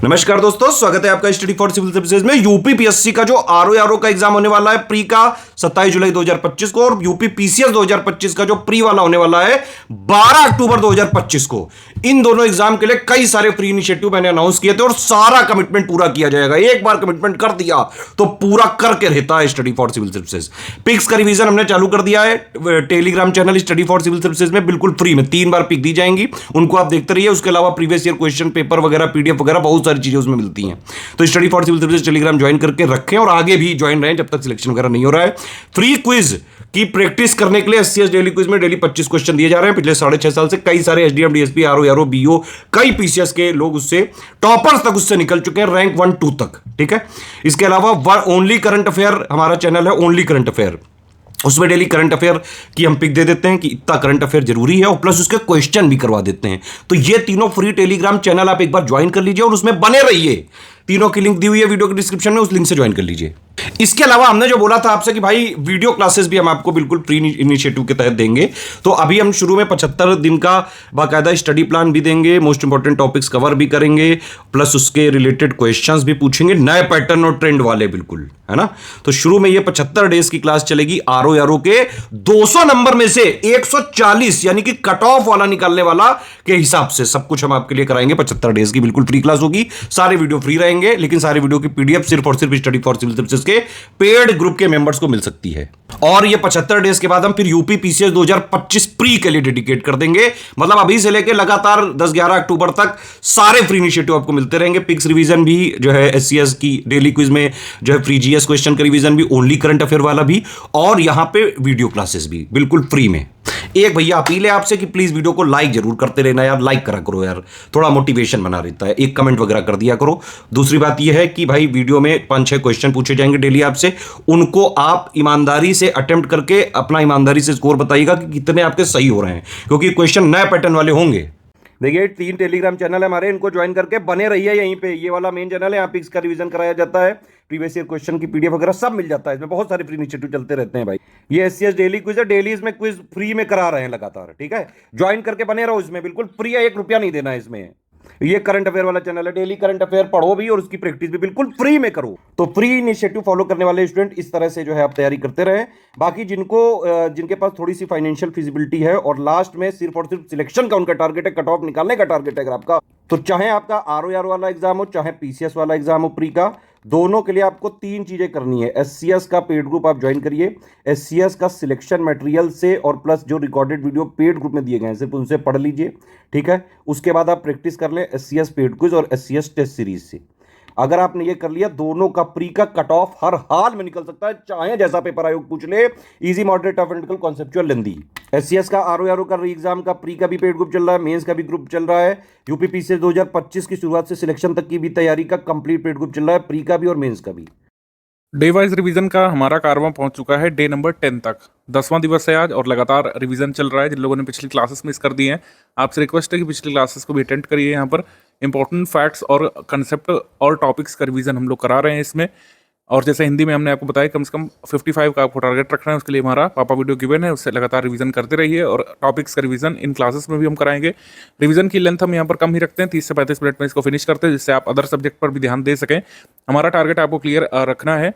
नमस्कार दोस्तों, स्वागत है आपका स्टडी फॉर सिविल सर्विसेज में। यूपी पीएससी का जो आरओ का एग्जाम होने वाला है प्री का 27 जुलाई 2025 को, और यूपी पीसीएस 2025 का जो प्री वाला होने वाला है 12 अक्टूबर 2025 को। इन दोनों एग्जाम के लिए कई सारे फ्री इनिशिएटिव मैंने अनाउंस किए थे और सारा कमिटमेंट पूरा किया जाएगा। एक बार कमिटमेंट कर दिया तो पूरा करके रहता है स्टडी फॉर सिविल सर्विसेज। पिक्स का रिवीजन हमने चालू कर दिया है telegram channel study for civil services में, बिल्कुल फ्री में 3 बार पिक दी जाएंगी, उनको आप देखते रहिए। उसके अलावा प्रीवियस ईयर क्वेश्चन पेपर वगैरह, पीडीएफ वगैरह बहुत सारी चीजें उसमें मिलती हैं। तो study for civil services telegram join करके रखें और आगे भी ज्वाइन रहें जब तक सिलेक्शन वगैरह नहीं हो रहा है। फ्री क्विज की प्रैक्टिस करने के लिए एससीएस डेली क्विज में डेली 25 क्वेश्चन दिए जा रहे हैं। पिछले 6.5 साल से कई सारे एसडीएम, डीएसपी, आरओ, बीओ, कई पीसीएस के लोग उससे टॉपर्स तक उससे निकल चुके हैं, रैंक 1, 2 तक। ठीक है। इसके अलावा ओनली करंट अफेयर हमारा चैनल है, ओनली करंट अफेयर। उसमें डेली करंट अफेयर की हम पिक दे देते हैं कि इतना करंट अफेयर जरूरी है, और प्लस उसके क्वेश्चन भी करवा देते हैं। तो ये तीनों फ्री टेलीग्राम चैनल आप एक बार ज्वाइन कर लीजिए और उसमें बने रहिए। तीनों की लिंक दी हुई है वीडियो के डिस्क्रिप्शन में, उस लिंक से ज्वाइन कर लीजिए। इसके अलावा हमने जो बोला था आपसे कि भाई वीडियो क्लासेस भी हम आपको बिल्कुल फ्री इनिशिएटिव के तहत देंगे। तो अभी हम शुरू में 75 दिन का बाकायदा स्टडी प्लान भी देंगे, मोस्ट इंपॉर्टेंट टॉपिक्स कवर भी करेंगे, प्लस उसके रिलेटेड क्वेश्चंस भी पूछेंगे, नए पैटर्न और ट्रेंड वाले, बिल्कुल, है ना। तो शुरू में ये 75 डेज की क्लास चलेगी। आरओ के 200 नंबर में से 140 यानी कि कट ऑफ वाला निकालने वाला के हिसाब से सब कुछ हम आपके लिए कराएंगे। 75 डेज की बिल्कुल फ्री क्लास होगी, सारे वीडियो फ्री रहेंगे, लेकिन सारे वीडियो की पीडीएफ सिर्फ और सिर्फ स्टडी फॉर सिविल सर्विसेज के पेड ग्रुप के मेंबर्स को मिल सकती है। और ये 75 डेज के बाद हम फिर यूपी पीसीएस 2025 प्री के लिए डेडिकेट कर देंगे। मतलब अभी से लेकर लगातार 10-11 अक्टूबर तक सारे फ्री इनिशिएटिव आपको मिलते रहेंगे। पिक्स रिवीजन भी जो है एससीएस की डेली क्विज में जो है फ्री जीएस क्वेश्चन का रिवीजन भी, ओनली करंट अफेयर वाला भी, और यहां पे वीडियो क्लासेस भी बिल्कुल फ्री में। एक भैया अपील है आपसे कि प्लीज वीडियो को लाइक जरूर करते रहना यार, लाइक करा करो यार, थोड़ा मोटिवेशन बना रहता है। एक कमेंट वगैरह कर दिया करो। दूसरी बात यह है कि भाई वीडियो में 5-6 क्वेश्चन पूछे जाएंगे डेली आपसे, उनको आप ईमानदारी से अटेम्प्ट करके अपना ईमानदारी से स्कोर बताइएगा कि कितने आपके सही हो रहे हैं, क्योंकि क्वेश्चन नए पैटर्न वाले होंगे। देखिए 3 टेलीग्राम चैनल है हमारे, इनको ज्वाइन करके बने रहिए यहीं पे। ये वाला मेन चैनल है, यहाँ पिक्स का रिवीजन कराया जाता है, प्रीवियस ईयर क्वेश्चन की पीडीएफ वगैरह सब मिल जाता है इसमें। बहुत सारे फ्री इनिशिएटिव चलते रहते हैं भाई। ये एससीएस डेली क्विज है, डेली इसमें क्विज फ्री में करा रहे हैं लगातार। ठीक है, ज्वाइन करके बने रहो इसमें, बिल्कुल फ्री है, 1 रुपया नहीं देना है इसमें। ये करंट अफेयर वाला चैनल है, डेली करंट अफेयर पढ़ो भी और उसकी प्रैक्टिस भी बिल्कुल फ्री में करो। तो फ्री इनिशिएटिव फॉलो करने वाले स्टूडेंट इस तरह से जो है आप तैयारी करते रहे। बाकी जिनके पास थोड़ी सी फाइनेंशियल फिजिबिलिटी है और लास्ट में सिर्फ और सिर्फ सिलेक्शन का उनका टारगेट है, कट ऑफ निकालने का टारगेट है अगर आपका, तो चाहे आपका आरओ वाला एग्जाम हो, चाहे पीसीएस वाला एग्जाम हो प्री का, दोनों के लिए आपको 3 चीजें करनी है। एससीएस का पेड ग्रुप आप ज्वाइन करिए, एससीएस का सिलेक्शन मटेरियल से और प्लस जो रिकॉर्डेड वीडियो पेड ग्रुप में दिए गए हैं सिर्फ उनसे पढ़ लीजिए। ठीक है, उसके बाद आप प्रैक्टिस कर लें एससीएस पेड क्विज और एससीएस टेस्ट सीरीज से। अगर आपने ये कर लिया, दोनों का प्री का कट ऑफ हर हाल में निकल सकता है, चाहे जैसा पेपर आयोग पूछ ले। Easy, moderate, tough, and conceptual, lengthy. SCS का आरओ का री एग्जाम का प्री का भी पेड ग्रुप चल रहा है, मेंस का भी ग्रुप चल रहा है। यूपी पीसीएस 2025 की शुरुआत से सिलेक्शन तक की भी तैयारी का कंप्लीट पेड ग्रुप चल रहा है, प्री का भी और मेंस का भी। डे वाइज रिवीजन का हमारा कारवां पहुंच चुका है डे नंबर 10 तक। 10वां दिवस है आज और लगातार रिवीजन चल रहा है। जिन लोगों ने पिछली क्लासेस मिस कर दी हैं, आपसे रिक्वेस्ट है कि पिछली क्लासेस को भी अटेंड करिए। यहाँ पर इंपॉर्टेंट फैक्ट्स और कंसेप्ट और टॉपिक्स का रिवीजन हम लोग करा रहे हैं इसमें। और जैसे हिंदी में हमने आपको बताया कम से कम 55 का आपको टारगेट रखना है, उसके लिए हमारा पापा वीडियो गिवन है, उससे लगातार रिवीजन करते रहिए। और टॉपिक्स का रिवीजन इन क्लासेस में भी हम कराएंगे। रिवीजन की लेंथ हम यहाँ पर कम ही रखते हैं, 30 से 35 मिनट में इसको फिनिश करते हैं, जिससे आप अदर सब्जेक्ट पर भी ध्यान दे सकें। हमारा टारगेट आपको क्लियर रखना है।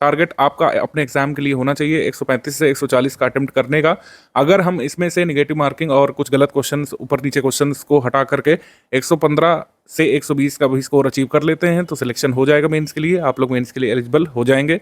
टारगेट आपका अपने एग्जाम के लिए होना चाहिए 135 से 140 का अटेम्प्ट करने का। अगर हम इसमें से नेगेटिव मार्किंग और कुछ गलत क्वेश्चंस, ऊपर नीचे क्वेश्चंस को हटा करके 115 से 120 का भी स्कोर अचीव कर लेते हैं तो सिलेक्शन हो जाएगा मेंस के लिए। आप लोग मेंस के लिए एलिजिबल हो जाएंगे।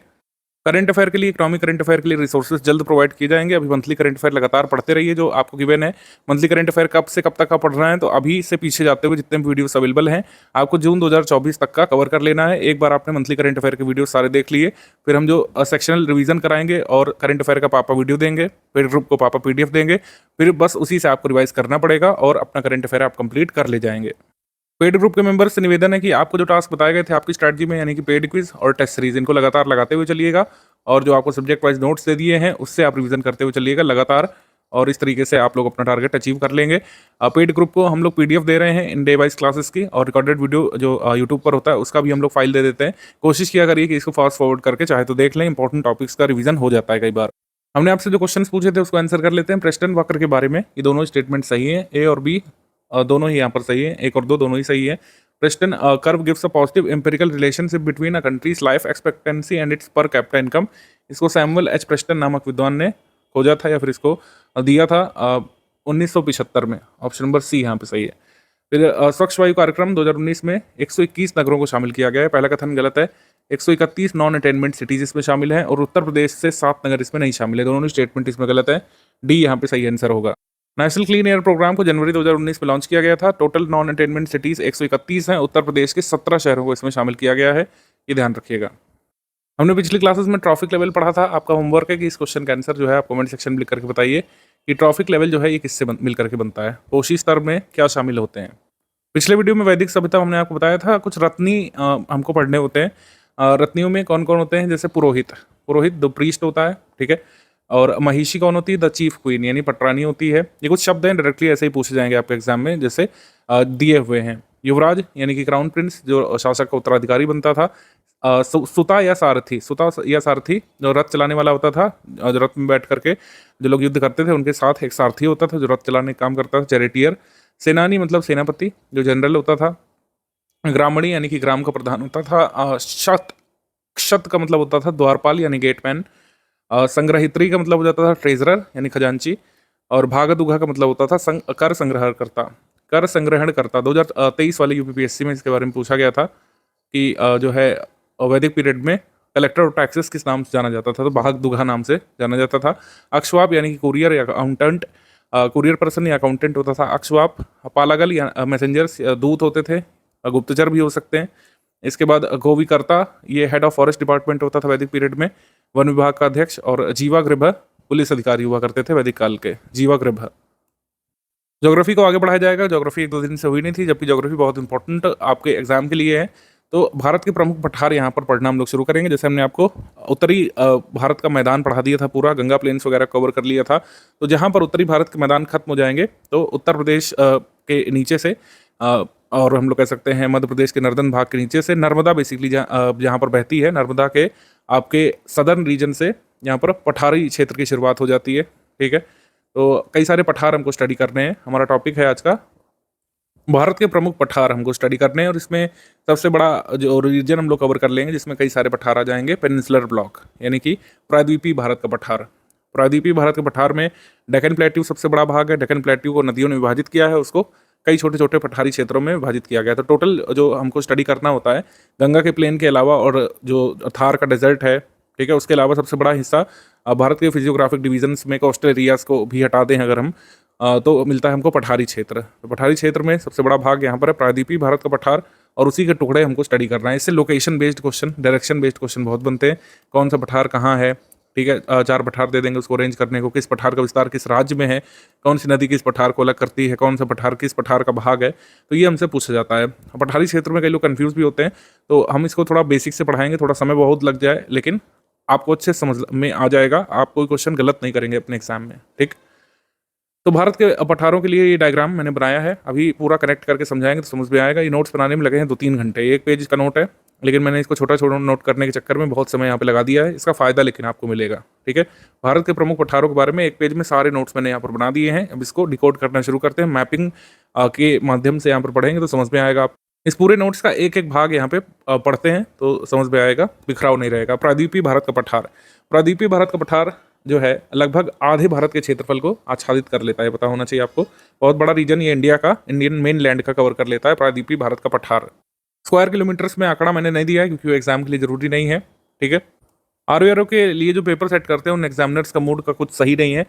करंट अफेयर के लिए, इकोनॉमिक करंट अफेयर के लिए रिसोर्सेज जल्द प्रोवाइड किए जाएंगे। अभी मंथली करंट अफेयर लगातार पढ़ते रहिए जो आपको गिवन है। मंथली करंट अफेयर कब से कब तक का पढ़ रहे हैं, तो अभी से पीछे जाते हुए जितने भी वीडियोस अवेलेबल हैं आपको जून 2024 तक का कवर कर लेना है। एक बार आपने मंथली करंट अफेयर के वीडियो सारे देख लिए, फिर हम जो सेक्शनल रिवीजन कराएंगे और करंट अफेयर का पापा वीडियो देंगे, फिर ग्रुप को पापा पीडीएफ देंगे, फिर बस उसी से आपको रिवाइज करना पड़ेगा और अपना करंट अफेयर आप कंप्लीट कर ले जाएंगे। पेड ग्रुप के मेंबर्स से निवेदन है कि आपको जो टास्क बताए गए थे आपकी स्ट्रैटेजी में, यानी कि पेड क्विज और टेस्ट सीरीज, इनको लगातार लगाते हुए चलिएगा। और जो आपको सब्जेक्ट वाइज नोट्स दे दिए हैं उससे आप रिवीजन करते हुए चलिएगा लगातार, और इस तरीके से आप लोग अपना टारगेट अचीव कर लेंगे। पेड ग्रुप को हम लोग पीडीएफ दे रहे हैं इन डे वाइज क्लासेस की, और रिकॉर्डेड वीडियो जो यूट्यूब पर होता है उसका भी हम लोग फाइल दे देते हैं। कोशिश किया करिए कि इसको फास्ट फॉरवर्ड करके चाहे तो देख लें, इंपॉर्टेंट टॉपिक्स का रिवीजन हो जाता है कई बार। हमने आपसे जो क्वेश्चंस पूछे थे उसको आंसर कर लेते हैं। प्रेस्टन वॉकर के बारे में, ये दोनों स्टेटमेंट सही है, ए और बी दोनों ही यहाँ पर सही है, 1 और 2 दोनों ही सही है। Preston curve gives a positive empirical relationship between a countries life expectancy and it's per capita income. इसको सैमुअल एच प्रेस्टन नामक विद्वान ने खोजा था या फिर इसको दिया था 1975 में। ऑप्शन नंबर सी यहाँ पे सही है। फिर स्वच्छ वायु कार्यक्रम 2019 में 121 नगरों को शामिल किया गया है। पहला कथन गलत है। 131 नॉन अटेनमेंट सिटीज इसमें शामिल हैं और उत्तर प्रदेश से 7 नगर इसमें नहीं शामिल है। दोनों स्टेटमेंट इसमें गलत है। डी यहाँ पे सही आंसर होगा। नेशनल क्लीन एयर प्रोग्राम को जनवरी 2019 में लॉन्च किया गया था। टोटल नॉन अटेनमेंट सिटीज 131 हैं। उत्तर प्रदेश के 17 शहरों को इसमें शामिल किया गया है, ये ध्यान रखिएगा। हमने पिछली क्लासेस में ट्रॉफिक लेवल पढ़ा था। आपका होमवर्क है कि इस क्वेश्चन का आंसर जो है आप कमेंट सेक्शन में लिख करके बताइए कि ट्रॉफिक लेवल जो है ये किससे मिल करके बनता है, कोशी स्तर में क्या शामिल होते हैं। पिछले वीडियो में वैदिक सभ्यता हमने आपको बताया था, कुछ रत्नी हमको पढ़ने होते हैं। रत्नियों में कौन कौन होते हैं, जैसे पुरोहित, पुरोहित द प्रीस्ट होता है, ठीक है। और महिषी कौन होती है, द चीफ क्वीन यानी पटरानी होती है। ये कुछ शब्द हैं डायरेक्टली ऐसे ही पूछे जाएंगे आपके एग्जाम में, जैसे दिए हुए हैं। युवराज यानी कि क्राउन प्रिंस जो शासक का उत्तराधिकारी बनता था। सुता या सारथी, सुता या सारथी जो रथ चलाने वाला होता था, जो रथ में बैठ करके जो लोग युद्ध करते थे उनके साथ एक सारथी होता था जो रथ चलाने का काम करता था, चैरिटियर। सेनानी मतलब सेनापति जो जनरल होता था। ग्रामणी यानी कि ग्राम का प्रधान होता था। क्षत का मतलब होता था द्वारपाल यानी गेटमैन। संग्रहित्री का मतलब हो जाता था ट्रेजरर यानी खजांची। और भागदुघा का मतलब होता था कर संग्रहणकर्ता, कर संग्रहणकर्ता। 2023 वाले यूपीपीएससी में इसके बारे में पूछा गया था कि जो है वैदिक पीरियड में कलेक्टर ऑफ टैक्सेस किस नाम से जाना जाता था, तो भागदुघा नाम से जाना जाता था। अक्षवाप यानी कि कुरियर या अकाउंटेंट, कुरियर पर्सन या अकाउंटेंट होता था अक्षवाप। पालागल या मैसेंजर्स दूत होते थे, गुप्तचर भी हो सकते हैं। इसके बाद गोविकर्ता, ये हेड ऑफ फॉरेस्ट डिपार्टमेंट होता था वैदिक पीरियड में, वन विभाग का अध्यक्ष। और जीवागृभ पुलिस अधिकारी हुआ करते थे वैदिक काल के, जीवागृभ। ज्योग्राफी को आगे बढ़ाया जाएगा। ज्योग्राफी एक दो दिन से हुई नहीं थी, जबकि ज्योग्राफी बहुत इंपॉर्टेंट आपके एग्जाम के लिए है। तो भारत के प्रमुख पठार यहाँ पर पढ़ना हम लोग शुरू करेंगे। जैसे हमने आपको उत्तरी भारत का मैदान पढ़ा दिया था, पूरा गंगा प्लेन्स वगैरह कवर कर लिया था। तो जहाँ पर उत्तरी भारत के मैदान खत्म हो जाएंगे तो उत्तर प्रदेश के नीचे से और हम लोग कह सकते हैं मध्य प्रदेश के नर्दन भाग के नीचे से नर्मदा बेसिकली जहाँ पर बहती है, नर्मदा के आपके सदर्न रीजन से यहाँ पर पठारी क्षेत्र की शुरुआत हो जाती है, ठीक है। तो कई सारे पठार हमको स्टडी करने हैं। हमारा टॉपिक है आज का भारत के प्रमुख पठार हमको स्टडी करने हैं। और इसमें सबसे बड़ा जो रीजन हम लोग कवर कर लेंगे जिसमें कई सारे पठार आ जाएंगे, पेनिनसुलर ब्लॉक यानी कि प्रायद्वीपीय भारत का पठार। प्रायद्वीपीय भारत के पठार में डेक्कन प्लेट्यू सबसे बड़ा भाग है। डेक्कन प्लेट्यू को नदियों ने विभाजित किया है, उसको कई छोटे छोटे पठारी क्षेत्रों में विभाजित किया गया। तो टोटल जो हमको स्टडी करना होता है गंगा के प्लेन के अलावा और जो थार का डेजर्ट है, ठीक है, उसके अलावा सबसे बड़ा हिस्सा भारत के फिजियोग्राफिक डिवीजन्स में कोस्टल एरियाज को भी हटा दें अगर हम, तो मिलता है हमको पठारी क्षेत्र। तो पठारी क्षेत्र में सबसे बड़ा भाग यहाँ पर है प्रायद्वीपीय भारत का पठार, और उसी के टुकड़े हमको स्टडी करना है। इससे location based question, direction based question बहुत बनते हैं। कौन सा पठार कहाँ है, ठीक है, 4 पठार दे देंगे उसको अरेंज करने को, किस पठार का विस्तार किस राज्य में है, कौन सी नदी किस पठार को अलग करती है, कौन सा पठार किस पठार का भाग है, तो ये हमसे पूछा जाता है। पठारी क्षेत्र में कई लोग कंफ्यूज भी होते हैं, तो हम इसको थोड़ा बेसिक से पढ़ाएंगे, थोड़ा समय बहुत लग जाए लेकिन आपको अच्छे समझ में आ जाएगा। आप कोई क्वेश्चन गलत नहीं करेंगे अपने एग्जाम में, ठीक। तो भारत के पठारों के लिए ये डायग्राम मैंने बनाया है, अभी पूरा कनेक्ट करके समझाएंगे तो समझ में आएगा। ये नोट्स बनाने में लगे हैं 2-3 घंटे, एक पेज का नोट है, लेकिन मैंने इसको छोटा छोटा नोट करने के चक्कर में बहुत समय यहाँ पे लगा दिया है। इसका फायदा लेकिन आपको मिलेगा, ठीक है। भारत के प्रमुख पठारों के बारे में एक पेज में सारे नोट्स मैंने यहाँ पर बना दिए हैं। अब इसको डिकोड करना शुरू करते हैं। मैपिंग के माध्यम से यहाँ पर पढ़ेंगे तो समझ में आएगा। आप इस पूरे नोट्स का एक एक भाग यहाँ पे पढ़ते हैं तो समझ में आएगा, बिखराव नहीं रहेगा। प्रायद्वीपीय भारत का पठार, प्रायद्वीपीय भारत का पठार जो है लगभग आधे भारत के क्षेत्रफल को आच्छादित कर लेता है, पता होना चाहिए आपको। बहुत बड़ा रीजन ये इंडिया का, इंडियन मेन लैंड का कवर कर लेता है प्रायद्वीपीय भारत का पठार। स्क्वायर किलोमीटर्स में आंकड़ा मैंने नहीं दिया है क्योंकि वो एग्जाम के लिए जरूरी नहीं है, ठीक है। आरओ के लिए जो पेपर सेट करते हैं उन एग्जामिनर्स का मूड का कुछ सही नहीं है,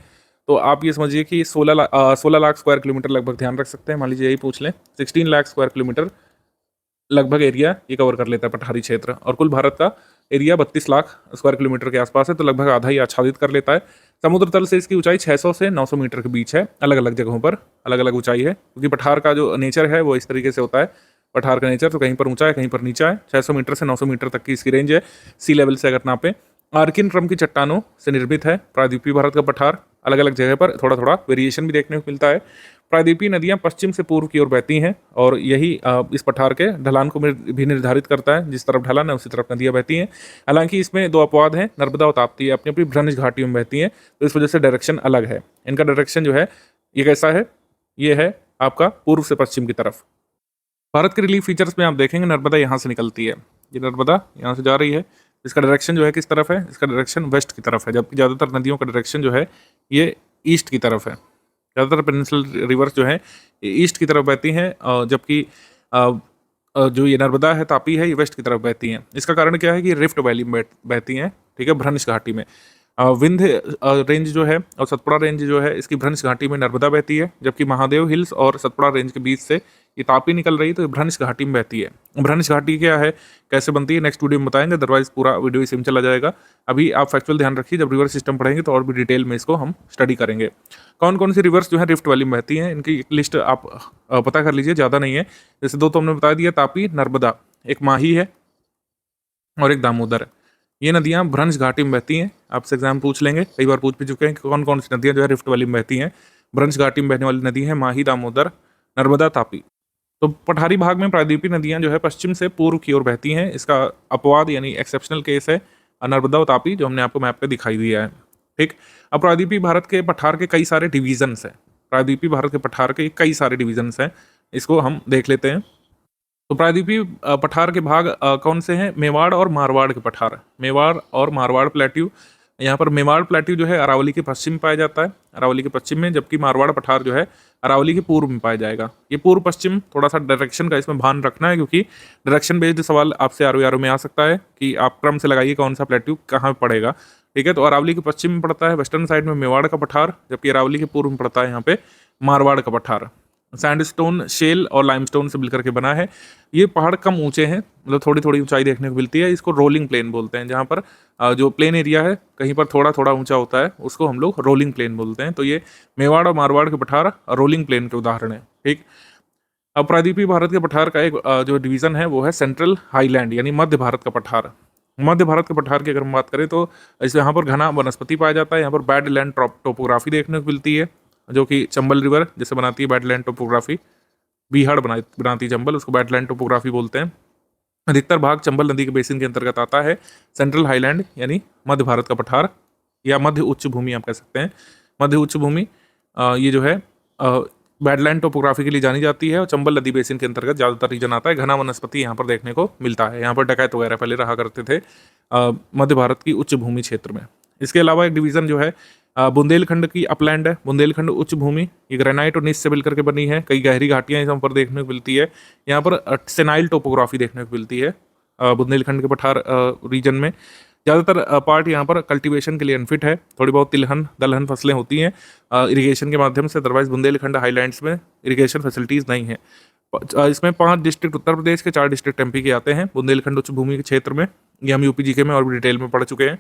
तो आप ये समझिए कि 16 लाख स्क्वायर किलोमीटर लगभग ध्यान रख सकते हैं। मान लीजिए यही पूछ लें, 16 लाख स्क्वायर किलोमीटर लगभग एरिया ये कवर कर लेता है पठारी क्षेत्र। और कुल भारत का एरिया 32 लाख स्क्वायर किलोमीटर के आसपास है, तो लगभग आधा ही आच्छादित कर लेता है। समुद्र तल से इसकी ऊंचाई 600 से 900 मीटर के बीच है। अलग अलग जगहों पर अलग अलग ऊंचाई है, क्योंकि पठार का जो नेचर है वो इस तरीके से होता है। पठार का नेचर तो कहीं पर ऊंचा है कहीं पर नीचा है। 600 मीटर से 900 मीटर तक की इसकी रेंज है सी लेवल से अगर नापें। आर्किन क्रम की चट्टानों से निर्मित है प्रायद्वीपीय भारत का पठार। अलग अलग जगह पर थोड़ा थोड़ा वेरिएशन भी देखने को मिलता है। प्रायद्वीपीय नदियां पश्चिम से पूर्व की ओर बहती हैं, और यही इस पठार के ढलान को भी निर्धारित करता है। जिस तरफ ढलान है उसी तरफ नदियां बहती हैं। हालांकि इसमें 2 अपवाद हैं, नर्मदा और ताप्ती अपनी अपनी भ्रंश घाटियों में बहती हैं, तो इस वजह से डायरेक्शन अलग है। इनका डायरेक्शन जो है ये कैसा है, ये है आपका पूर्व से पश्चिम की तरफ। भारत के रिलीफ फीचर्स में आप देखेंगे नर्मदा यहाँ से निकलती है, ये नर्मदा यहाँ से जा रही है, इसका डायरेक्शन जो है किस तरफ है, इसका डायरेक्शन वेस्ट की तरफ है, जबकि ज़्यादातर नदियों का डायरेक्शन जो है ये ईस्ट की तरफ है। ज़्यादातर पेनिनसुलर रिवर्स जो है ये ईस्ट की तरफ बहती हैं, जबकि जो ये नर्मदा है, तापी है, ये वेस्ट की तरफ बहती हैं। इसका कारण क्या है कि रिफ्ट वैली में बहती हैं, ठीक है, भ्रंश घाटी में। विंध्य रेंज जो है और सतपुड़ा रेंज जो है, इसकी भ्रंश घाटी में नर्मदा बहती है, जबकि महादेव हिल्स और सतपुड़ा रेंज के बीच से ये तापी निकल रही है, तो ये भ्रंश घाटी में बहती है। भ्रंश घाटी क्या है, कैसे बनती है, नेक्स्ट वीडियो में बताएंगे, अदरवाइज पूरा वीडियो इसी में चला जाएगा। अभी आप फैक्चुअल ध्यान रखिए, जब रिवर सिस्टम पढ़ेंगे तो और भी डिटेल में इसको हम स्टडी करेंगे। कौन कौन सी रिवर्स जो है रिफ्ट वैली में बहती हैं, इनकी लिस्ट आप पता कर लीजिए, ज़्यादा नहीं है। जैसे दो तो हमने बता दिया, तापी, नर्मदा, एक माही है और एक दामोदर है। ये नदियाँ भ्रंश घाटी में बहती हैं। आपसे एग्जाम पूछ लेंगे, कई बार पूछ भी चुके हैं कि कौन कौन सी नदियाँ जो है रिफ्ट वैली में बहती हैं। भ्रंश घाटी में बहने वाली नदी है माही, दामोदर, नर्मदा, तापी। तो पठारी भाग में प्रायद्वीपीय नदियाँ जो है पश्चिम से पूर्व की ओर बहती हैं। इसका अपवाद यानी एक्सेप्शनल केस है नर्मदा और तापी, जो हमने आपको मैप पे दिखाई दिया है, ठीक। अब प्रायद्वीपीय भारत के पठार के कई सारे डिवीजन्स हैं, प्रायद्वीपीय भारत के पठार के कई सारे डिवीजन्स हैं, इसको हम देख लेते हैं। तो प्रायद्वीपीय पठार के भाग कौन से हैं, मेवाड़ और मारवाड़ के पठार, मेवाड़ और मारवाड़ प्लेट्यू। यहाँ पर मेवाड़ प्लेट्यू जो है अरावली के पश्चिम में पाया जाता है, अरावली के पश्चिम में, जबकि मारवाड़ पठार जो है अरावली के पूर्व में पाया जाएगा। ये पूर्व पश्चिम, थोड़ा सा डायरेक्शन का इसमें भान रखना है, क्योंकि डायरेक्शन बेस्ड सवाल आपसे आर में आ सकता है कि आप क्रम से लगाइए कौन सा प्लेट्यू कहाँ पड़ेगा, ठीक है। तो अरावली के पश्चिम में पड़ता है, वेस्टर्न साइड में मेवाड़ का पठार, जबकि अरावली के पूर्व में पड़ता है यहाँ पे मारवाड़ का पठार। सैंडस्टोन, शेल और लाइमस्टोन से मिलकर के बना है। ये पहाड़ कम ऊंचे हैं, मतलब थोड़ी थोड़ी ऊंचाई देखने को मिलती है। इसको रोलिंग प्लेन बोलते हैं, जहाँ पर जो प्लेन एरिया है कहीं पर थोड़ा थोड़ा ऊंचा होता है, उसको हम लोग रोलिंग प्लेन बोलते हैं। तो ये मेवाड़ और मारवाड़ के पठार रोलिंग प्लेन के उदाहरण हैं, ठीक। अब प्रायद्वीपीय भारत के पठार का एक जो डिवीजन है वो है सेंट्रल हाईलैंड, यानी मध्य भारत का पठार। मध्य भारत के पठार की अगर हम बात करें तो इस यहाँ पर घना वनस्पति पाया जाता है। यहाँ पर बैड लैंड टोपोग्राफी देखने को मिलती है, जो कि चंबल रिवर जैसे बनाती है बैडलैंड टोपोग्राफी, बीहड़ बनाती है चंबल, उसको बैडलैंड टोपोग्राफी बोलते हैं। अधिकतर भाग चंबल नदी के बेसिन के अंतर्गत आता है। सेंट्रल हाईलैंड यानी मध्य भारत का पठार या मध्य उच्च भूमि आप कह सकते हैं, मध्य उच्च भूमि ये जो है बैडलैंड टोपोग्राफी के लिए जानी जाती है और चंबल नदी बेसिन के अंतर्गत ज़्यादातर रीजन आता है। घना वनस्पति यहाँ पर देखने को मिलता है। यहाँ पर डकैत वगैरह पहले रहा करते थे मध्य भारत की उच्च भूमि क्षेत्र में। इसके अलावा एक डिवीज़न जो है बुंदेलखंड की अपलैंड है, बुंदेलखंड उच्च भूमि, ये ग्रेनाइट और नीस से मिलकर के बनी है। कई गहरी घाटियाँ यहाँ पर देखने को मिलती है। यहाँ पर सेनाइल टोपोग्राफी देखने को मिलती है बुंदेलखंड के पठार रीजन में। ज़्यादातर पार्ट यहाँ पर कल्टीवेशन के लिए अनफिट है, थोड़ी बहुत तिलहन दलहन फसलें होती हैं इरिगेशन के माध्यम से, अदरवाइज बुंदेलखंड हाईलैंड्स में इरिगेशन फैसिलिटीज़ नहीं है। इसमें 5 डिस्ट्रिक्ट उत्तर प्रदेश के, 4 डिस्ट्रिक्ट एमपी के आते हैं बुंदेलखंड उच्च भूमि के क्षेत्र में। ये हम यूपी जीके में और भी डिटेल में पढ़ चुके हैं,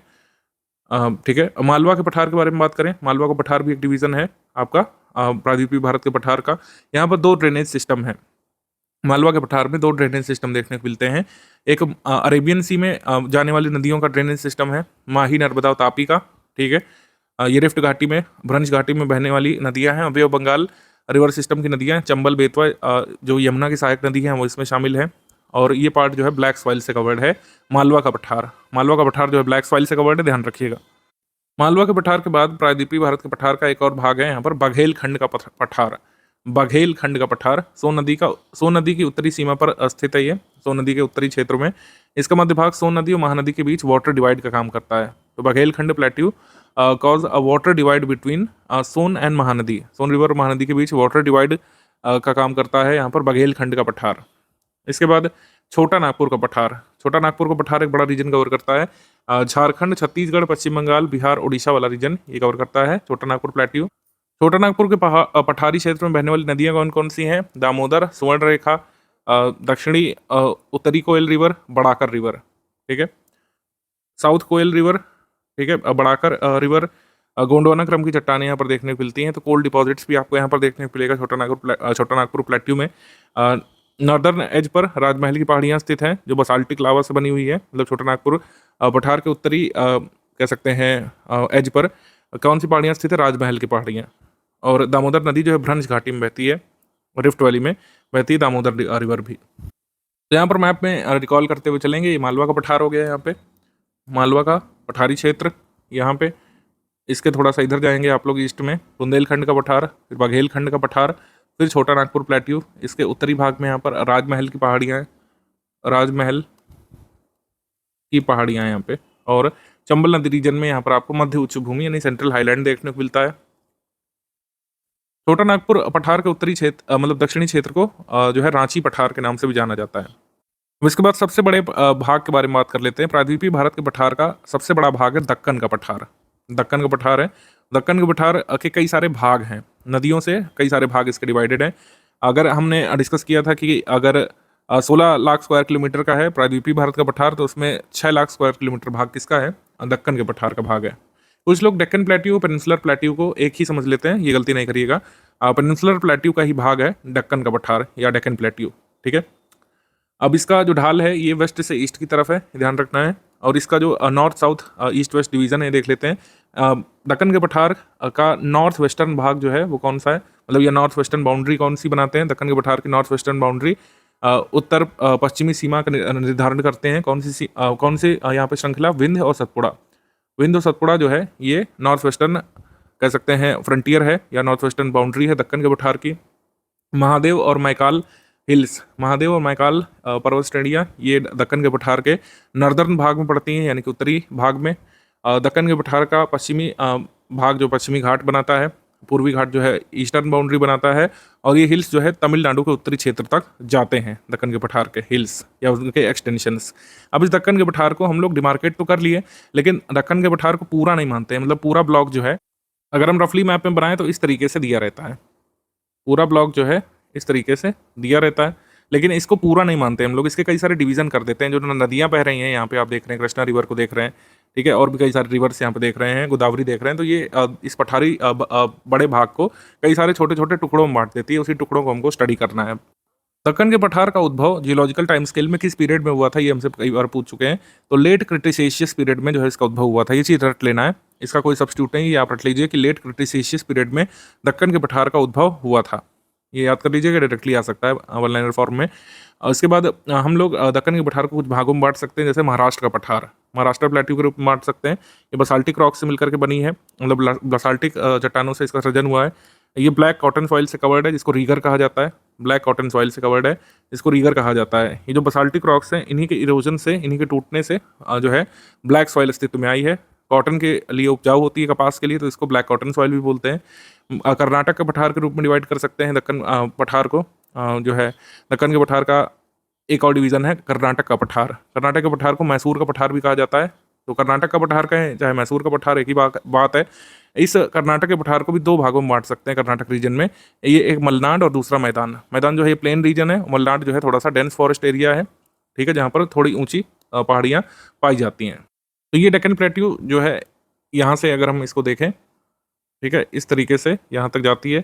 ठीक है। मालवा के पठार के बारे में बात करें, मालवा का पठार भी एक डिवीज़न है आपका प्रायद्वीपीय भारत के पठार का। यहाँ पर 2 ड्रेनेज सिस्टम है। मालवा के पठार में 2 ड्रेनेज सिस्टम देखने को मिलते हैं। एक अरेबियन सी में जाने वाली नदियों का ड्रेनेज सिस्टम है, माही, नर्मदा और तापी का, ठीक है। ये रिफ्ट घाटी में, भ्रंश घाटी में बहने वाली नदियाँ हैं। बे ऑफ बंगाल रिवर सिस्टम की नदियाँ, चंबल, बेतवा जो यमुना की सहायक नदी है वो इसमें शामिल है। और ये पार्ट जो है ब्लैक सॉइल से कवर्ड है। मालवा का पठार, मालवा का पठार जो है ब्लैक सॉइल से कवर्ड है, ध्यान रखिएगा। मालवा के पठार के बाद प्रायद्वीपीय भारत के पठार का एक और भाग है यहाँ पर बघेलखंड का पठार। बघेलखंड का पठार सोन नदी की उत्तरी सीमा पर स्थित है। ये सोन नदी के उत्तरी क्षेत्र में, इसका मध्य भाग सोन नदी और महानदी के बीच वाटर डिवाइड का काम करता है। तो Baghelkhand plateau cause a water divide between Son and Mahanadi, Son river और महानदी के बीच वाटर डिवाइड का काम करता है यहाँ पर बघेलखंड का पठार। इसके बाद छोटा नागपुर का पठार, छोटा नागपुर का पठार एक बड़ा रीजन कवर करता है। झारखंड, छत्तीसगढ़, पश्चिम बंगाल, बिहार, उड़ीसा वाला रीजन ये कवर करता है छोटा नागपुर प्लेट्यू। छोटा नागपुर के पठारी क्षेत्र में बहने वाली नदियाँ कौन कौन सी हैं, दामोदर, सुवर्ण रेखा, दक्षिणी उत्तरी कोयल रिवर, बड़ाकर रिवर, ठीक है, साउथ कोयल रिवर, ठीक है, बड़ाकर रिवर। गोंडवाना क्रम की चट्टानें यहाँ पर देखने को मिलती हैं। तो कोल डिपॉजिट्स भी आपको यहाँ पर देखने को मिलेगा छोटा नागपुर प्लेट्यू में। नॉर्दर्न एज पर राजमहल की पहाड़ियाँ स्थित हैं जो बसाल्टिक लावा से बनी हुई है। मतलब छोटा नागपुर पठार के उत्तरी कह सकते हैं एज पर कौन सी पहाड़ियाँ स्थित है, राजमहल की पहाड़ियाँ। और दामोदर नदी जो है भ्रंश घाटी में बहती है, रिफ्ट वैली में बहती है दामोदर रिवर भी। तो यहाँ पर मैप में रिकॉल करते हुए चलेंगे, ये मालवा का पठार हो गया यहाँ पे, मालवा का पठारी क्षेत्र यहाँ पे। इसके थोड़ा सा इधर जाएंगे आप लोग ईस्ट में, बुंदेलखंड का पठार, फिर बघेलखंड का पठार, फिर छोटा नागपुर प्लेट्यू, इसके उत्तरी भाग में यहाँ पर राजमहल की पहाड़ियाँ हैं, राजमहल की पहाड़ियाँ हैं यहाँ पे। और चंबल नदी रीजन में यहाँ पर आपको मध्य उच्च भूमि यानी सेंट्रल हाईलैंड देखने को मिलता है। छोटा नागपुर पठार के उत्तरी क्षेत्र मतलब दक्षिणी क्षेत्र को जो है रांची पठार के नाम से भी जाना जाता है। अब इसके बाद सबसे बड़े भाग के बारे में बात कर लेते हैं। प्रायद्वीपीय भारत के पठार का सबसे बड़ा भाग है दक्कन का पठार। दक्कन का पठार है। दक्कन के पठार के कई सारे भाग हैं, नदियों से कई सारे भाग इसके डिवाइडेड हैं। अगर हमने डिस्कस किया था कि अगर 16 लाख स्क्वायर किलोमीटर का है प्रायद्वीपीय भारत का पठार, तो उसमें 6 लाख स्क्वायर किलोमीटर भाग किसका है? दक्कन के पठार का भाग है। कुछ लोग डेक्कन प्लेट्यू पेनिनसुलर प्लेट्यू को एक ही समझ लेते हैं, ये गलती नहीं करिएगा। पेनिनसुलर प्लेट्यू का ही भाग है दक्कन का पठार या डेक्कन प्लेट्यू, ठीक है। अब इसका जो ढाल है ये वेस्ट से ईस्ट की तरफ है, ध्यान रखना है। और इसका जो north south east west division है देख लेते हैं। दक्कन के पठार का नॉर्थ वेस्टर्न भाग जो है वो कौन सा है, मतलब ये नॉर्थ वेस्टर्न बाउंड्री कौन सी बनाते हैं? दक्कन के पठार की नॉर्थ वेस्टर्न बाउंड्री उत्तर पश्चिमी सीमा का निर्धारण करते हैं। कौन सी यहाँ पे श्रृंखला? विंध्य और सतपुड़ा। विंध्य और सतपुड़ा जो है ये नॉर्थ वेस्टर्न कह सकते हैं फ्रंटियर है या नॉर्थ वेस्टर्न बाउंड्री है दक्कन के पठार की। महादेव और मैकाल हिल्स, महादेव और मैकाल पर्वत श्रेणियाँ ये दक्कन के पठार के नॉर्दर्न भाग में पड़ती हैं, यानी कि उत्तरी भाग में। दक्कन के पठार का पश्चिमी भाग जो पश्चिमी घाट बनाता है, पूर्वी घाट जो है ईस्टर्न बाउंड्री बनाता है। और ये हिल्स जो है तमिलनाडु के उत्तरी क्षेत्र तक जाते हैं, दक्कन के पठार के हिल्स या उनके एक्सटेंशंस। अब इस दक्कन के पठार को हम लोग डिमार्केट तो कर लिए, लेकिन दक्कन के पठार को पूरा नहीं मानते हैं। मतलब पूरा ब्लॉक जो है अगर हम रफली मैप में बनाएं तो इस तरीके से दिया रहता है, पूरा ब्लॉक जो है इस तरीके से दिया रहता है, लेकिन इसको पूरा नहीं मानते हम लोग। इसके कई सारे डिवीजन कर देते हैं। जो नदियाँ बह रही हैं यहाँ पे आप देख रहे हैं, कृष्णा रिवर को देख रहे हैं, ठीक है, और भी कई सारे रिवर्स यहाँ पे देख रहे हैं, गोदावरी देख रहे हैं। तो ये इस पठारी बड़े भाग को कई सारे छोटे छोटे टुकड़ों में बांट देती है। उसी टुकड़ों को हमको स्टडी करना है। दक्कन के पठार का उद्भव जियोलॉजिकल टाइम स्केल में किस पीरियड में हुआ था, ये हमसे कई बार पूछ चुके हैं। तो लेट क्रिटेशियस पीरियड में जो है इसका उद्भव हुआ था। ये चीज़ रट लेना है, इसका कोई सब्स्टिट्यूट नहीं, ये आप रट लीजिए कि लेट क्रिटेशियस पीरियड में दक्कन के पठार का उद्भव हुआ था। ये याद कर लीजिएगा, डायरेक्टली आ सकता है वन लाइनर फॉर्म में। उसके बाद हम लोग दक्कन के पठार को कुछ भागों में बांट सकते हैं, जैसे महाराष्ट्र का पठार, महाराष्ट्र प्लेट्यू के रूप में बांट सकते हैं। ये बसाल्टिक रॉक से मिलकर के बनी है, मतलब बसाल्टिक चट्टानों से इसका सृजन हुआ है। ये ब्लैक कॉटन सॉइल से कवर्ड है, जिसको रीगर कहा जाता है। ब्लैक कॉटन सॉइल से कवर्ड है, इसको रीगर कहा जाता है। ये जो बसाल्टिक रॉक्स हैं, इन्हीं के इरोजन से, इन्हीं के टूटने से जो है ब्लैक सॉइल अस्तित्व में आई है। कॉटन के लिए उपजाऊ होती है, कपास के लिए, तो इसको ब्लैक कॉटन सॉइल भी बोलते हैं। कर्नाटक के पठार के रूप में डिवाइड कर सकते हैं दक्कन पठार को। जो है दक्कन के पठार का एक और डिवीज़न है कर्नाटक का पठार। कर्नाटक के पठार को मैसूर का पठार भी कहा जाता है। तो कर्नाटक का पठार कहें चाहे मैसूर का पठार, एक ही बात है। इस कर्नाटक के पठार को भी दो भागों में बांट सकते हैं कर्नाटक रीजन में। ये एक मलनाड और दूसरा मैदान। मैदान जो है ये प्लेन रीजन है, मलनाड जो है थोड़ा सा डेंस फॉरेस्ट एरिया है, ठीक है, जहाँ पर थोड़ी ऊंची पहाड़ियाँ पाई जाती हैं। तो ये डेक्कन प्लेट्यू जो है यहाँ से अगर हम इसको देखें, ठीक है, इस तरीके से यहाँ तक जाती है।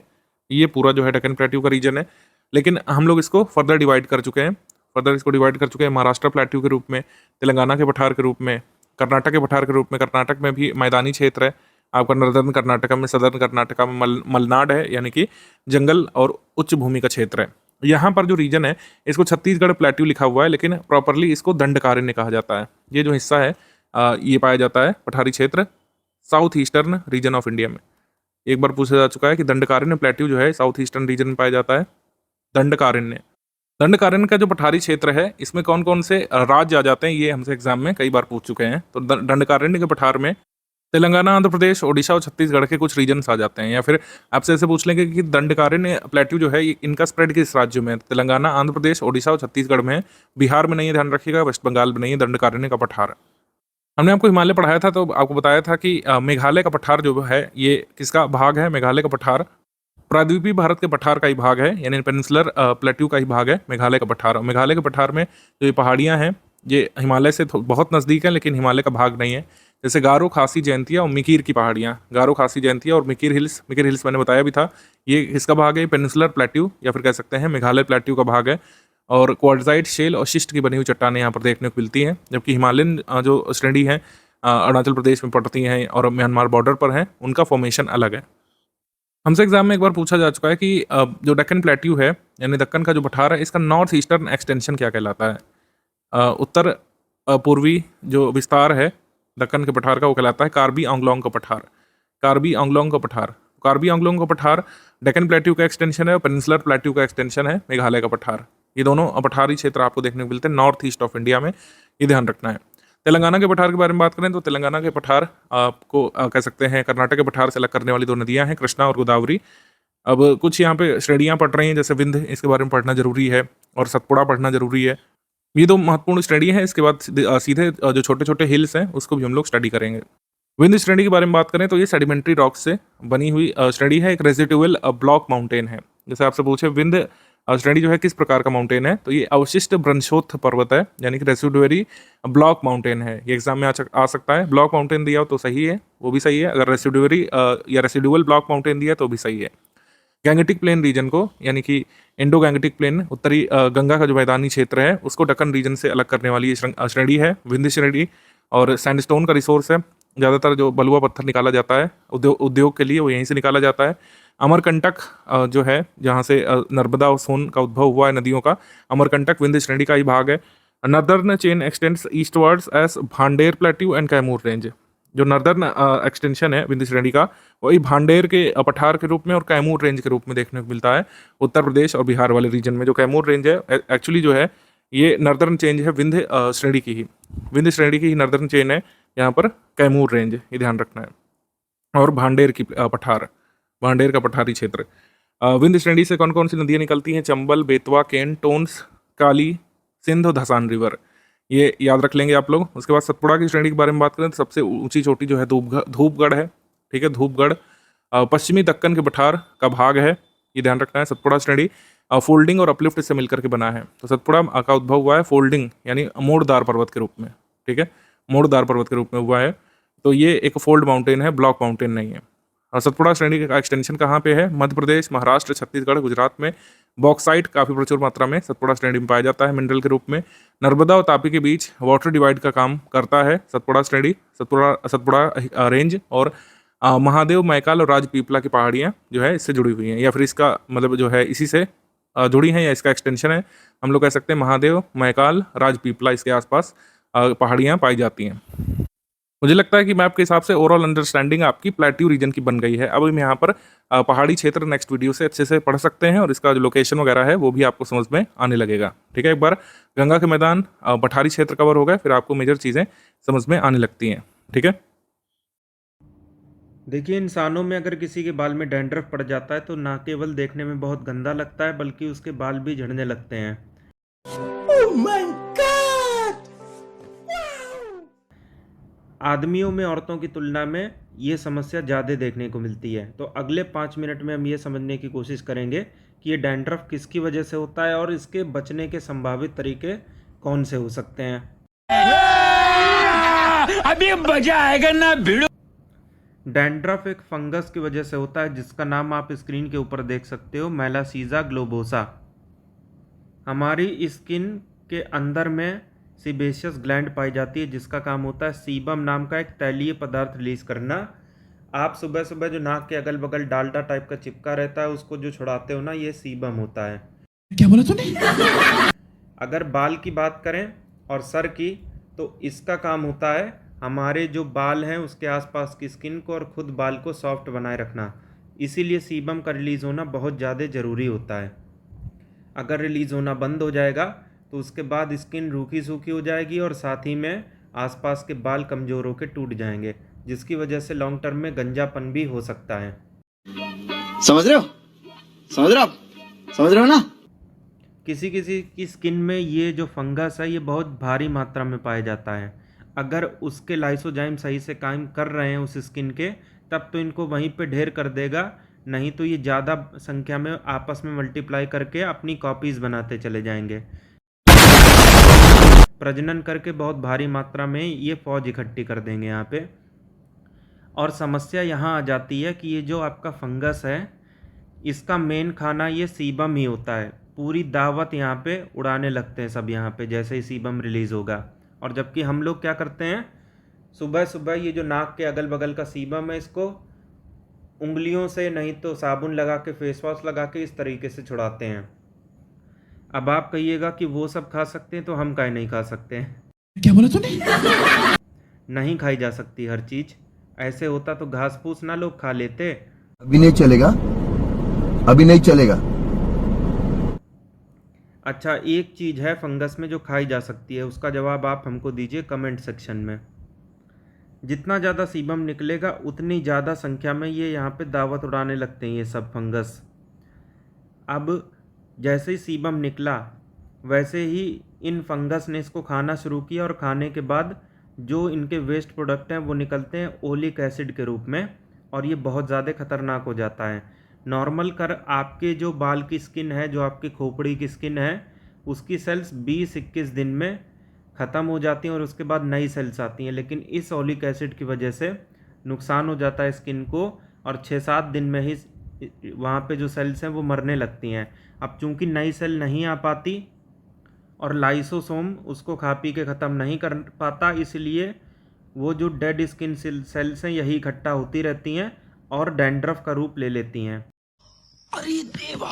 ये पूरा जो है डेक्कन प्लेट्यू का रीजन है, लेकिन हम लोग इसको फर्दर डिवाइड कर चुके हैं। महाराष्ट्र प्लेट्यू के रूप में, तेलंगाना के पठार के रूप में, कर्नाटक के पठार के रूप में। कर्नाटक में भी मैदानी क्षेत्र है आपका, नॉर्दर्न कर्नाटका में, सदर्न कर्नाटका में मलनाड है, यानी कि जंगल और उच्च भूमि का क्षेत्र है। यहाँ पर जो रीजन है इसको छत्तीसगढ़ प्लेट्यू लिखा हुआ है, लेकिन प्रॉपरली इसको दंडकारण्य कहा जाता है। ये जो हिस्सा है ये पाया जाता है पठारी क्षेत्र south eastern region of India में। एक बार पूछा जा चुका है कि दंडकारण्य प्लेट्यू जो है साउथ ईस्टर्न रीजन में पाया जाता है। दंडकारण्य का जो पठारी क्षेत्र है इसमें कौन कौन से राज्य आ जाते हैं, ये हमसे एग्जाम में कई बार पूछ चुके हैं। तो दंडकारण्य के पठार में तेलंगाना, आंध्र प्रदेश, ओडिशा और छत्तीसगढ़ के कुछ रीजन्स आ जाते हैं। या फिर आपसे ऐसे पूछ लेंगे कि दंडकारण्य प्लेट्यू जो है इनका स्प्रेड किस राज्य में है? तेलंगाना, आंध्र प्रदेश, ओडिशा और छत्तीसगढ़ में है, बिहार में नहीं है, ध्यान रखिएगा, वेस्ट बंगाल में नहीं है दंडकारण्य का पठार। हमने आपको हिमालय पढ़ाया था तो आपको बताया था कि मेघालय का पठार जो है ये किसका भाग है? मेघालय का पठार प्रायद्वीपीय भारत के पठार का ही भाग है, यानी पेनिनसुलर प्लेट्यू का ही भाग है मेघालय का पठार। और मेघालय के पठार में जो ये पहाड़ियाँ हैं ये हिमालय से बहुत नज़दीक है, लेकिन हिमालय का भाग नहीं है। जैसे गारो, खासी, जयंतिया और मिकीर की पहाड़ियाँ, गारो, खासी, जयंतिया और मिकीर हिल्स मैंने बताया भी था, ये किसका भाग है? पेनिनसुलर प्लेट्यू या फिर कह सकते हैं मेघालय प्लेट्यू का भाग है। और क्वार्टजाइट, शेल और शिस्ट की बनी हुई चट्टानें यहाँ पर देखने को मिलती हैं, जबकि हिमालयन जो श्रेणी है अरुणाचल प्रदेश में पड़ती हैं और म्यांमार बॉर्डर पर हैं, उनका फॉर्मेशन अलग है। हमसे एग्जाम में एक बार पूछा जा चुका है कि जो डेक्कन प्लेट्यू है यानी दक्कन का जो पठार है इसका नॉर्थ ईस्टर्न एक्सटेंशन क्या कहलाता है? उत्तर पूर्वी जो विस्तार है दक्कन के पठार का वो कहलाता है कार्बी आंगलोंग का पठार। कार्बी आंगलोंग का पठार कार्बी आंगलोंग का पठार डेक्कन प्लेट्यू का एक्सटेंशन है और पेनिनसुलर प्लेट्यू का एक्सटेंशन है मेघालय का पठार। ये दोनों पठारी क्षेत्र आपको देखने को मिलते हैं नॉर्थ ईस्ट ऑफ इंडिया में, ये ध्यान रखना है। तेलंगाना के पठार के बारे में बात करें तो तेलंगाना के पठार आपको कह सकते हैं कर्नाटक के पठार से अलग करने वाली दो नदियां हैं, कृष्णा और गोदावरी। अब कुछ यहाँ पे श्रेणियाँ पढ़ रही हैं, जैसे विंध्य, इसके बारे में पढ़ना जरूरी है, और सतपुड़ा पढ़ना जरूरी है। ये दो महत्वपूर्ण श्रेणी है। इसके बाद सीधे जो छोटे छोटे हिल्स हैं उसको भी हम लोग स्टडी करेंगे। विंध्य श्रेणी के बारे में बात करें तो ये सेडिमेंट्री रॉक से बनी हुई श्रेणी है, एक रेजिडुअल ब्लॉक माउंटेन है। जैसे आपसे पूछे विंध्य श्रेणी जो है किस प्रकार का माउंटेन है, तो ये अवशिष्ट ब्रंशोत्थ पर्वत है, यानी कि रेसिडुअरी ब्लॉक माउंटेन है। ये एग्जाम में आ सकता है। ब्लॉक माउंटेन दिया हो तो सही है, वो भी सही है। अगर रेसिडुअरी या रेसिडुअल ब्लॉक माउंटेन दिया तो भी सही है। गैंगेटिक प्लेन रीजन को, यानी कि इंडो गैंगेटिक प्लेन, उत्तरी गंगा का जो मैदानी क्षेत्र है उसको दक्कन रीजन से अलग करने वाली ये श्रेणी है विंध्य श्रेणी। और सैंडस्टोन का रिसोर्स है, ज़्यादातर जो बलुआ पत्थर निकाला जाता है उद्योग के लिए वो यहीं से निकाला जाता है। अमरकंटक जो है, जहाँ से नर्मदा और सोन का उद्भव हुआ है नदियों का, अमरकंटक विंध्य श्रेणी का ही भाग है। Northern chain extends eastwards as Bhander plateau and Kaimur range. जो नर्दर्न एक्सटेंशन है विंध्य श्रेणी का वही भांडेर के पठार के रूप में और कैमूर रेंज के रूप में देखने को मिलता है उत्तर प्रदेश और बिहार वाले रीजन में। जो कैमूर रेंज है एक्चुअली जो है ये नर्दर्न चेंज है विंध्य श्रेणी की ही, विंध्य श्रेणी की ही नर्दर्न चेन है यहाँ पर कैमूर रेंज, ये ध्यान रखना है। और भांडेर की पठार, भांडेर का पठारी क्षेत्र। विंध्य श्रेणी से कौन कौन सी नदियाँ निकलती हैं? चंबल, बेतवा, केन, टोन्स, काली, सिंध और धसान रिवर, ये याद रख लेंगे आप लोग। उसके बाद सतपुड़ा की श्रेणी के बारे में बात करें तो सबसे ऊंची चोटी जो है धूपगढ़ है, ठीक है, धूपगढ़ पश्चिमी दक्कन के पठार का भाग है, ये ध्यान रखना है। सतपुड़ा श्रेणी फोल्डिंग और अपलिफ्ट से मिलकर के बना है। तो सतपुड़ा का उद्भव हुआ है फोल्डिंग यानी मोड़दार पर्वत के रूप में, ठीक है, मोड़दार पर्वत के रूप में हुआ है। तो ये एक फोल्ड माउंटेन है, ब्लॉक माउंटेन नहीं है। और सतपुड़ा श्रेणी का एक्सटेंशन कहाँ पे है? मध्य प्रदेश, महाराष्ट्र, छत्तीसगढ़, गुजरात में। बॉक्साइट काफ़ी प्रचुर मात्रा में सतपुड़ा श्रेणी में पाया जाता है मिनरल के रूप में। नर्मदा और तापी के बीच वाटर डिवाइड का काम करता है सतपुड़ा श्रेणी, सतपुड़ा रेंज। और महादेव, मैकाल और राजपीपला की पहाड़ियाँ जो है इससे जुड़ी हुई हैं, या फिर इसका मतलब जो है इसी से जुड़ी हैं या इसका एक्सटेंशन है। हम लोग कह सकते हैं महादेव, मैकाल, राजपीपला, इसके आसपास पहाड़ियाँ पाई जाती हैं। मुझे लगता है कि मैप के हिसाब से ओवरऑल अंडरस्टैंडिंग आपकी प्लेट्यू रीजन की बन गई है। अब हम यहाँ पर पहाड़ी क्षेत्र नेक्स्ट वीडियो से अच्छे से पढ़ सकते हैं और इसका जो लोकेशन वगैरह है वो भी आपको समझ में आने लगेगा, ठीक है। एक बार गंगा के मैदान, पठारी क्षेत्र कवर हो गए, फिर आपको मेजर चीज़ें समझ में आने लगती हैं, ठीक है। देखिए, इंसानों में अगर किसी के बाल में डैंड्रफ पड़ जाता है तो ना केवल देखने में बहुत गंदा लगता है बल्कि उसके बाल भी झड़ने लगते हैं। Oh my God! आदमियों में औरतों की तुलना में ये समस्या ज़्यादा देखने को मिलती है। तो अगले 5 मिनट में हम ये समझने की कोशिश करेंगे कि ये डैंड्रफ किसकी वजह से होता है और इसके बचने के संभावित तरीके कौन से हो सकते हैं। अभी मजा आएगा ना भिड़ो। डैंड्रफ एक फंगस की वजह से होता है जिसका नाम आप स्क्रीन के ऊपर देख सकते हो, मेलासीजा ग्लोबोसा। हमारी स्किन के अंदर में सीबेशियस ग्लैंड पाई जाती है जिसका काम होता है सीबम नाम का एक तैलीय पदार्थ रिलीज करना। आप सुबह सुबह जो नाक के अगल बगल डालडा टाइप का चिपका रहता है उसको जो छुड़ाते हो ना, ये सीबम होता है। क्या बोला तूने? अगर बाल की बात करें और सर की, तो इसका काम होता है हमारे जो बाल हैं उसके आसपास की स्किन को और खुद बाल को सॉफ्ट बनाए रखना। इसीलिए सीबम का रिलीज़ होना बहुत ज़्यादा ज़रूरी होता है। अगर रिलीज़ होना बंद हो जाएगा तो उसके बाद स्किन रूखी सूखी हो जाएगी और साथ ही में आसपास के बाल कमज़ोर होकर टूट जाएंगे, जिसकी वजह से लॉन्ग टर्म में गंजापन भी हो सकता है। समझ रहे हो? समझ रहे हो? समझ रहे हो ना? किसी किसी की स्किन में ये जो फंगस है ये बहुत भारी मात्रा में पाया जाता है। अगर उसके लाइसोजाइम सही से काम कर रहे हैं उस स्किन के, तब तो इनको वहीं पे ढेर कर देगा, नहीं तो ये ज़्यादा संख्या में आपस में मल्टीप्लाई करके अपनी कॉपीज़ बनाते चले जाएंगे। प्रजनन करके बहुत भारी मात्रा में ये फौज इकट्ठी कर देंगे यहाँ पे। और समस्या यहाँ आ जाती है कि ये जो आपका फंगस है इसका मेन खाना ये सीबम ही होता है। पूरी दावत यहाँ पे उड़ाने लगते हैं सब यहाँ पे जैसे ही सीबम रिलीज़ होगा। और जबकि हम लोग क्या करते हैं, सुबह सुबह ये जो नाक के अगल बगल का सीबम है इसको उंगलियों से नहीं तो साबुन लगा के, फेस वॉश लगा के इस तरीके से छुड़ाते हैं। अब आप कहिएगा कि वो सब खा सकते हैं तो हम काहे नहीं खा सकते हैं? क्या बोला तूने? नहीं खाई जा सकती हर चीज़। ऐसे होता तो घास फूस ना लोग खा लेते, अभी नहीं चलेगा, अभी नहीं चलेगा। अच्छा, एक चीज़ है फंगस में जो खाई जा सकती है, उसका जवाब आप हमको दीजिए कमेंट सेक्शन में। जितना ज़्यादा सीबम निकलेगा उतनी ज़्यादा संख्या में ये यहाँ पे दावत उड़ाने लगते हैं ये सब फंगस। अब जैसे ही सीबम निकला वैसे ही इन फंगस ने इसको खाना शुरू किया और खाने के बाद जो इनके वेस्ट प्रोडक्ट हैं वो निकलते हैं ओलिक एसिड के रूप में, और ये बहुत ज़्यादा खतरनाक हो जाता है। नॉर्मल कर आपके जो बाल की स्किन है, जो आपकी खोपड़ी की स्किन है, उसकी सेल्स 20-21 दिन में ख़त्म हो जाती हैं और उसके बाद नई सेल्स आती हैं, लेकिन इस ओलिक एसिड की वजह से नुकसान हो जाता है स्किन को और 6-7 दिन में ही वहाँ पे जो सेल्स हैं वो मरने लगती हैं। अब चूंकि नई सेल नहीं आ पाती और लाइसोसोम उसको खा पी के ख़त्म नहीं कर पाता, इसलिए वो जो डेड स्किन सेल्स हैं यही इकट्ठा होती रहती हैं और डैंड्रफ का रूप ले लेती हैं। अरे देवा,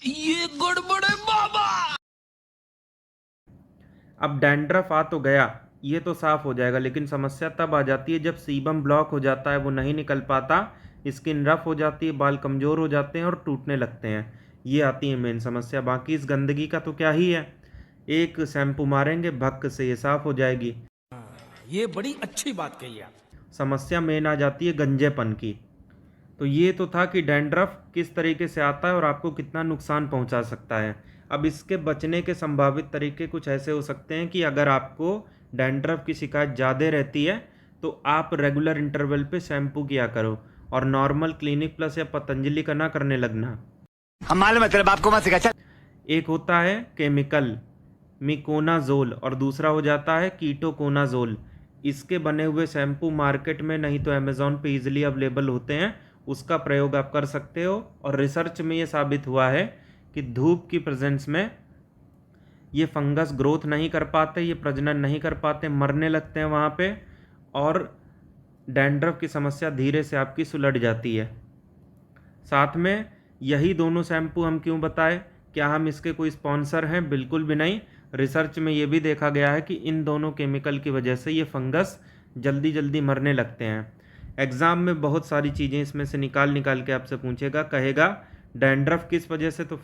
ये गड़बड़ है बाबा। अब डैंड्रफ आ तो गया, ये तो साफ हो जाएगा, लेकिन समस्या तब आ जाती है जब सीबम ब्लॉक हो जाता है, वो नहीं निकल पाता, स्किन रफ हो जाती है, बाल कमज़ोर हो जाते हैं और टूटने लगते हैं। ये आती है मेन समस्या। बाकी इस गंदगी का तो क्या ही है, एक शैम्पू मारेंगे भक्क से ये साफ हो जाएगी। ये बड़ी अच्छी बात कही आप। समस्या मेन आ जाती है गंजेपन की। तो ये तो था कि डैंड्रफ किस तरीके से आता है और आपको कितना नुकसान पहुंचा सकता है। अब इसके बचने के संभावित तरीके कुछ ऐसे हो सकते हैं कि अगर आपको डैंड्रफ की शिकायत ज़्यादा रहती है तो आप रेगुलर इंटरवल पे शैम्पू किया करो और नॉर्मल क्लिनिक प्लस या पतंजलि का ना करने लगना। हम मालूम है तेरे बाप को मत सिखा। चल। एक होता है केमिकल मिकोनाजोल और दूसरा हो जाता है कीटोकोनाजोल। इसके बने हुए शैम्पू मार्केट में नहीं तो अमेज़ॉन पे इजीली अवेलेबल होते हैं, उसका प्रयोग आप कर सकते हो। और रिसर्च में ये साबित हुआ है कि धूप की प्रेजेंस में ये फंगस ग्रोथ नहीं कर पाते, ये प्रजनन नहीं कर पाते, मरने लगते हैं वहाँ पे और डैंड्रफ की समस्या धीरे से आपकी सुलझ जाती है। साथ में यही दोनों शैम्पू हम क्यों बताएं, क्या हम इसके कोई स्पॉन्सर हैं? बिल्कुल भी नहीं। रिसर्च में ये भी देखा गया है कि इन दोनों केमिकल की वजह से ये फंगस जल्दी जल्दी मरने लगते हैं। एग्ज़ाम में बहुत सारी चीज़ें इसमें से निकाल के आपसे पूछेगा, कहेगा डैंड्रफ किस वजह से, तो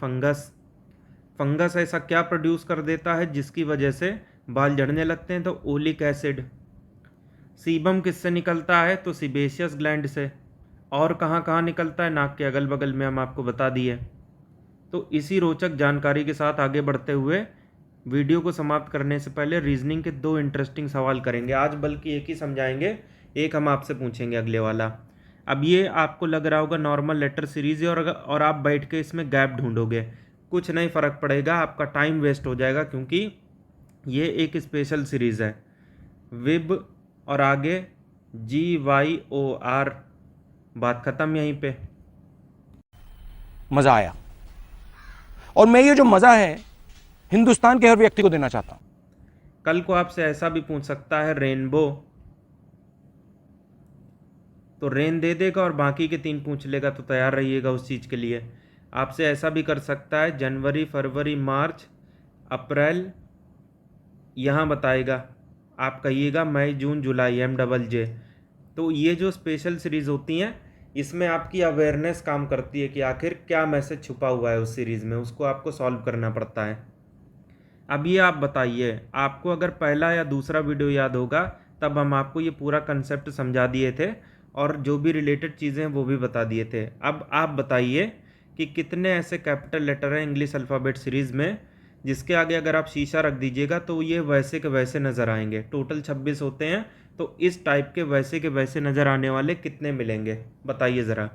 फंगस ऐसा क्या प्रोड्यूस कर देता है जिसकी वजह से बाल झड़ने लगते हैं, तो ओलिक एसिड। सीबम किससे निकलता है, तो सीबेशियस ग्लैंड से। और कहाँ कहाँ निकलता है, नाक के अगल बगल में हम आपको बता दिए। तो इसी रोचक जानकारी के साथ आगे बढ़ते हुए वीडियो को समाप्त करने से पहले रीजनिंग के 2 इंटरेस्टिंग सवाल करेंगे आज, बल्कि एक ही समझाएंगे, एक हम आपसे पूछेंगे अगले वाला। अब ये आपको लग रहा होगा नॉर्मल लेटर सीरीज है और आप बैठ के इसमें गैप ढूंढोगे, कुछ नहीं फ़र्क पड़ेगा, आपका टाइम वेस्ट हो जाएगा क्योंकि ये एक स्पेशल सीरीज़ है। विब और आगे GYOR, बात ख़त्म यहीं पे। मजा आया और मैं ये जो मजा है हिंदुस्तान के हर व्यक्ति को देना चाहता हूं। कल को आपसे ऐसा भी पूछ सकता है रेनबो, तो रेन दे देगा और बाकी के 3 पूछ लेगा, तो तैयार रहिएगा उस चीज़ के लिए। आपसे ऐसा भी कर सकता है जनवरी, फरवरी, मार्च, अप्रैल, यहाँ बताएगा, आप कहिएगा मई, जून, जुलाई, MJJ। तो ये जो स्पेशल सीरीज़ होती हैं इसमें आपकी अवेयरनेस काम करती है कि आखिर क्या मैसेज छुपा हुआ है उस सीरीज़ में, उसको आपको सॉल्व करना पड़ता है। अब ये आप बताइए, आपको अगर पहला या दूसरा वीडियो याद होगा तब हम आपको ये पूरा कंसेप्ट समझा दिए थे और जो भी रिलेटेड चीज़ें हैं वो भी बता दिए थे। अब आप बताइए कि कितने ऐसे कैपिटल लेटर हैं इंग्लिश अल्फ़ाबेट सीरीज़ में जिसके आगे अगर आप शीशा रख दीजिएगा तो ये वैसे के वैसे नज़र आएंगे। टोटल 26 होते हैं, तो इस टाइप के वैसे नज़र आने वाले कितने मिलेंगे, बताइए ज़रा।